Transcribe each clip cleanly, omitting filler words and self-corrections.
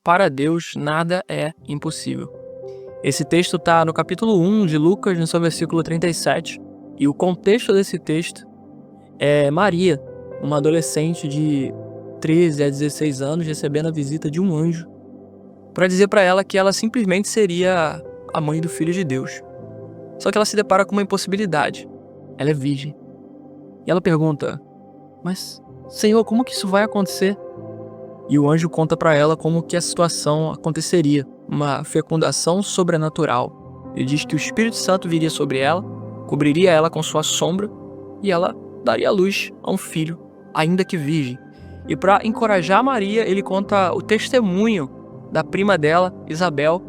para Deus nada é impossível. Esse texto está no capítulo 1 de Lucas, no seu versículo 37, e o contexto desse texto é Maria, uma adolescente de 13 a 16 anos, recebendo a visita de um anjo para dizer para ela que ela simplesmente seria a mãe do Filho de Deus. Só que ela se depara com uma impossibilidade. Ela é virgem. E ela pergunta: mas, Senhor, como que isso vai acontecer? E o anjo conta para ela como que a situação aconteceria, uma fecundação sobrenatural. Ele diz que o Espírito Santo viria sobre ela, cobriria ela com sua sombra, e ela daria à luz a um filho, ainda que virgem. E para encorajar Maria, ele conta o testemunho da prima dela, Isabel,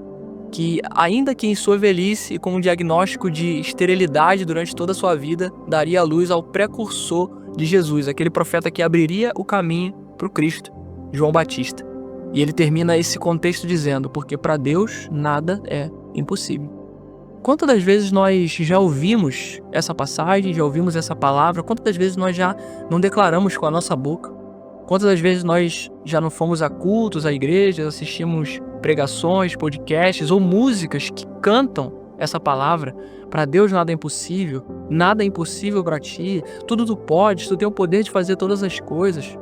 que ainda que em sua velhice e com um diagnóstico de esterilidade durante toda a sua vida, daria à luz ao precursor de Jesus, aquele profeta que abriria o caminho para o Cristo, João Batista. E ele termina esse contexto dizendo: porque para Deus nada é impossível. Quantas das vezes nós já ouvimos essa passagem, já ouvimos essa palavra? Quantas das vezes nós já não declaramos com a nossa boca? Quantas das vezes nós já não fomos a cultos, a igrejas, assistimos pregações, podcasts ou músicas que cantam essa palavra? Para Deus nada é impossível para ti, tudo tu podes, tu tem o poder de fazer todas as coisas.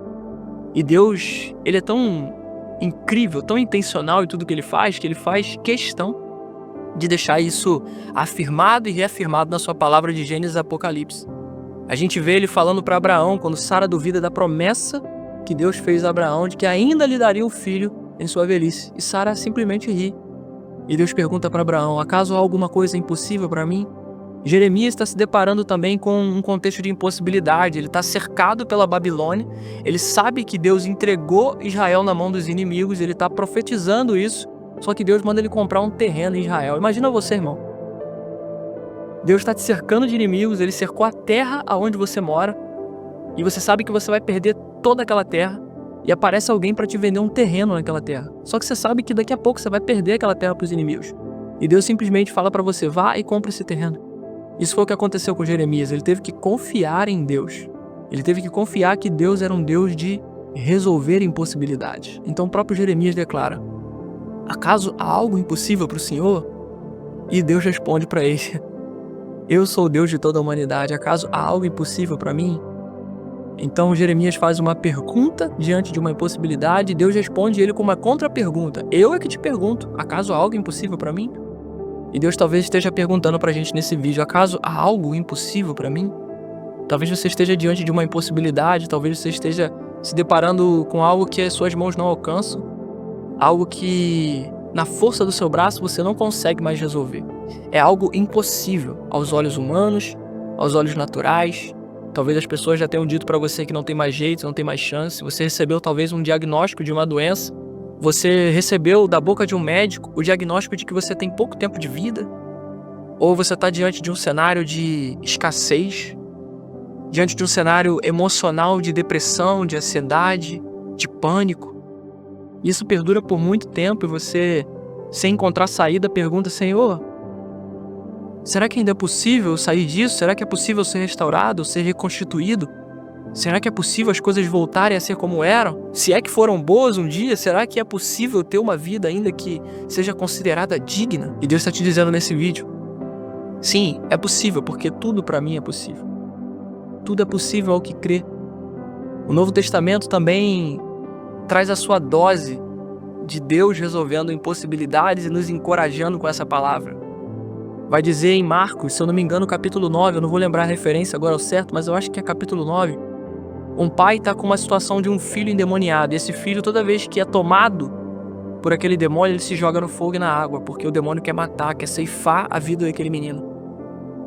E Deus, ele é tão incrível, tão intencional em tudo que ele faz questão de deixar isso afirmado e reafirmado na sua palavra de Gênesis e Apocalipse. A gente vê ele falando para Abraão, quando Sara duvida da promessa que Deus fez a Abraão, de que ainda lhe daria um filho em sua velhice. E Sara simplesmente ri. E Deus pergunta para Abraão: acaso há alguma coisa impossível para mim? Jeremias está se deparando também com um contexto de impossibilidade. Ele está cercado pela Babilônia, ele sabe que Deus entregou Israel na mão dos inimigos, ele está profetizando isso, só que Deus manda ele comprar um terreno em Israel. Imagina você, irmão. Deus está te cercando de inimigos, ele cercou a terra aonde você mora, e você sabe que você vai perder toda aquela terra, e aparece alguém para te vender um terreno naquela terra. Só que você sabe que daqui a pouco você vai perder aquela terra para os inimigos. E Deus simplesmente fala para você: vá e compre esse terreno. Isso foi o que aconteceu com Jeremias. Ele teve que confiar em Deus. Ele teve que confiar que Deus era um Deus de resolver impossibilidades. Então o próprio Jeremias declara: acaso há algo impossível para o Senhor? E Deus responde para ele: eu sou o Deus de toda a humanidade. Acaso há algo impossível para mim? Então Jeremias faz uma pergunta diante de uma impossibilidade, e Deus responde ele com uma contra-pergunta: eu é que te pergunto, acaso há algo impossível para mim? E Deus talvez esteja perguntando pra gente nesse vídeo: acaso há algo impossível pra mim? Talvez você esteja diante de uma impossibilidade, talvez você esteja se deparando com algo que as suas mãos não alcançam, algo que na força do seu braço você não consegue mais resolver. É algo impossível aos olhos humanos, aos olhos naturais. Talvez as pessoas já tenham dito pra você que não tem mais jeito, não tem mais chance. Você recebeu talvez um diagnóstico de uma doença. Você recebeu da boca de um médico o diagnóstico de que você tem pouco tempo de vida? Ou você está diante de um cenário de escassez, diante de um cenário emocional de depressão, de ansiedade, de pânico? Isso perdura por muito tempo e você, sem encontrar saída, pergunta: Senhor, será que ainda é possível sair disso? Será que é possível ser restaurado, ser reconstituído? Será que é possível as coisas voltarem a ser como eram? Se é que foram boas um dia, será que é possível ter uma vida ainda que seja considerada digna? E Deus está te dizendo nesse vídeo: sim, é possível, porque tudo para mim é possível. Tudo é possível ao que crê. O Novo Testamento também traz a sua dose de Deus resolvendo impossibilidades e nos encorajando com essa palavra. Vai dizer em Marcos, se eu não me engano, capítulo 9, eu não vou lembrar a referência agora ao certo, mas eu acho que é capítulo 9. Um pai está com uma situação de um filho endemoniado, e esse filho, toda vez que é tomado por aquele demônio, ele se joga no fogo e na água, porque o demônio quer matar, quer ceifar a vida daquele menino.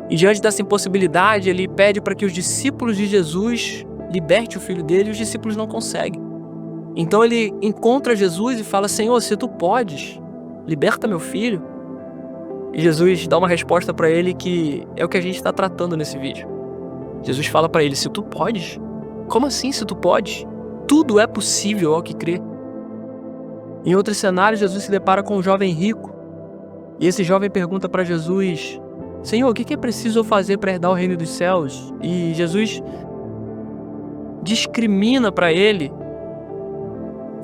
E diante dessa impossibilidade, ele pede para que os discípulos de Jesus libertem o filho dele, e os discípulos não conseguem. Então ele encontra Jesus e fala: Senhor, se tu podes, liberta meu filho. E Jesus dá uma resposta para ele que é o que a gente está tratando nesse vídeo. Jesus fala para ele: se tu podes? Como assim, se tu podes? Tudo é possível ao que crê. Em outro cenário, Jesus se depara com um jovem rico. E esse jovem pergunta para Jesus: Senhor, o que é preciso eu fazer para herdar o reino dos céus? E Jesus discrimina para ele,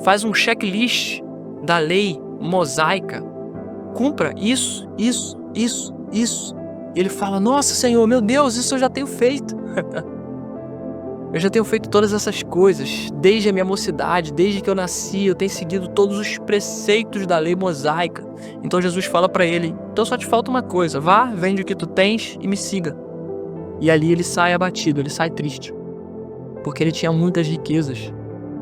faz um checklist da lei mosaica, cumpra isso. E ele fala, nossa, Senhor, meu Deus, isso eu já tenho feito. Eu já tenho feito todas essas coisas, desde a minha mocidade, desde que eu nasci, eu tenho seguido todos os preceitos da lei mosaica. Então Jesus fala para ele, então só te falta uma coisa, vá, vende o que tu tens e me siga. E ali ele sai abatido, ele sai triste, porque ele tinha muitas riquezas.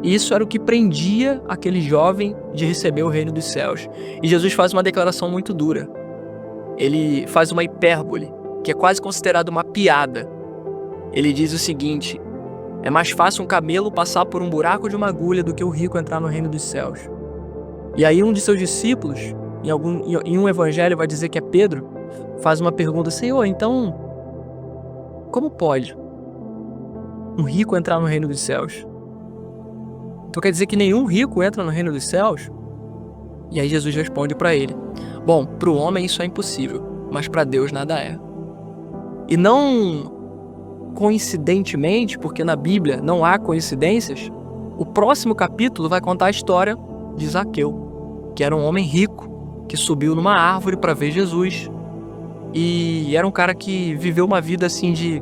E isso era o que prendia aquele jovem de receber o reino dos céus. E Jesus faz uma declaração muito dura. Ele faz uma hipérbole, que é quase considerado uma piada. Ele diz o seguinte, é mais fácil um camelo passar por um buraco de uma agulha do que o rico entrar no reino dos céus. E aí um de seus discípulos, em um evangelho vai dizer que é Pedro, faz uma pergunta, Senhor, então, como pode um rico entrar no reino dos céus? Então quer dizer que nenhum rico entra no reino dos céus? E aí Jesus responde para ele, bom, para o homem isso é impossível, mas para Deus nada é. E não coincidentemente, porque na Bíblia não há coincidências, o próximo capítulo vai contar a história de Zaqueu, que era um homem rico, que subiu numa árvore para ver Jesus. E era um cara que viveu uma vida assim de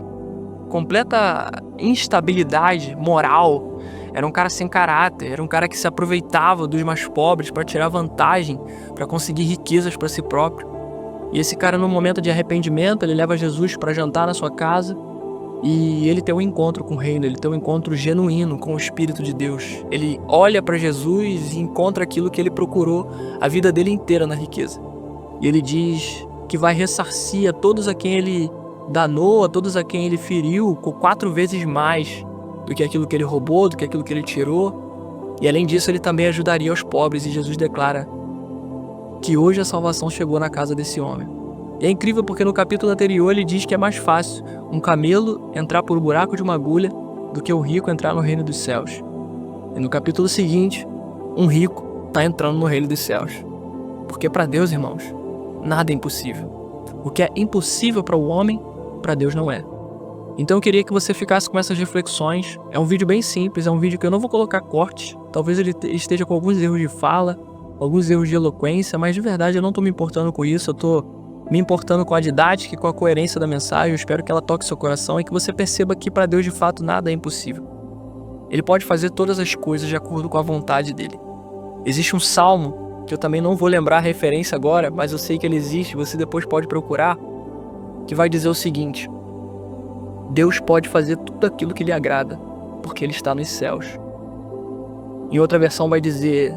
completa instabilidade moral. Era um cara sem caráter, era um cara que se aproveitava dos mais pobres para tirar vantagem, para conseguir riquezas para si próprio. E esse cara, no momento de arrependimento, ele leva Jesus para jantar na sua casa e ele tem um encontro com o reino, ele tem um encontro genuíno com o Espírito de Deus. Ele olha para Jesus e encontra aquilo que ele procurou a vida dele inteira na riqueza. E ele diz que vai ressarcir a todos a quem ele danou, a todos a quem ele feriu, com 4 vezes mais do que aquilo que ele roubou, do que aquilo que ele tirou. E além disso, ele também ajudaria os pobres, e Jesus declara que hoje a salvação chegou na casa desse homem. E é incrível porque no capítulo anterior ele diz que é mais fácil um camelo entrar por um buraco de uma agulha do que o rico entrar no reino dos céus. E no capítulo seguinte, um rico está entrando no reino dos céus. Porque para Deus, irmãos, nada é impossível. O que é impossível para o homem, para Deus não é. Então eu queria que você ficasse com essas reflexões. É um vídeo bem simples, é um vídeo que eu não vou colocar cortes. Talvez ele esteja com alguns erros de fala, alguns erros de eloquência, mas de verdade eu não estou me importando com isso. Eu estou me importando com a didática e com a coerência da mensagem. Eu espero que ela toque seu coração e que você perceba que para Deus de fato nada é impossível. Ele pode fazer todas as coisas de acordo com a vontade dele. Existe um salmo, que eu também não vou lembrar a referência agora, mas eu sei que ele existe, você depois pode procurar, que vai dizer o seguinte: Deus pode fazer tudo aquilo que lhe agrada, porque Ele está nos céus. Em outra versão vai dizer,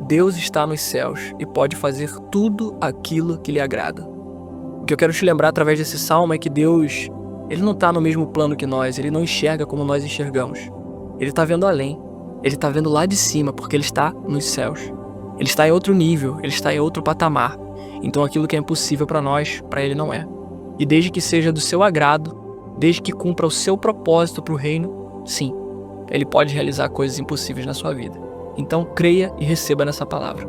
Deus está nos céus e pode fazer tudo aquilo que lhe agrada. O que eu quero te lembrar através desse salmo é que Deus, Ele não está no mesmo plano que nós, Ele não enxerga como nós enxergamos. Ele está vendo além, Ele está vendo lá de cima, porque Ele está nos céus. Ele está em outro nível, Ele está em outro patamar. Então aquilo que é impossível para nós, para Ele não é. E desde que seja do seu agrado, desde que cumpra o seu propósito para o reino, sim, Ele pode realizar coisas impossíveis na sua vida. Então creia e receba nessa palavra.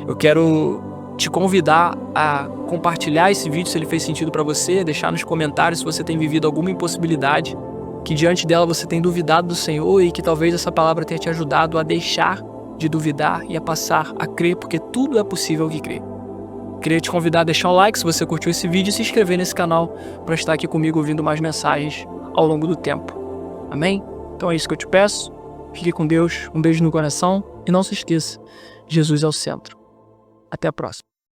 Eu quero te convidar a compartilhar esse vídeo se ele fez sentido para você, deixar nos comentários se você tem vivido alguma impossibilidade, que diante dela você tem duvidado do Senhor e que talvez essa palavra tenha te ajudado a deixar de duvidar e a passar a crer, porque tudo é possível que crê. Queria te convidar a deixar o like se você curtiu esse vídeo e se inscrever nesse canal para estar aqui comigo ouvindo mais mensagens ao longo do tempo. Amém? Então é isso que eu te peço. Fique com Deus, um beijo no coração e não se esqueça, Jesus é o centro. Até a próxima.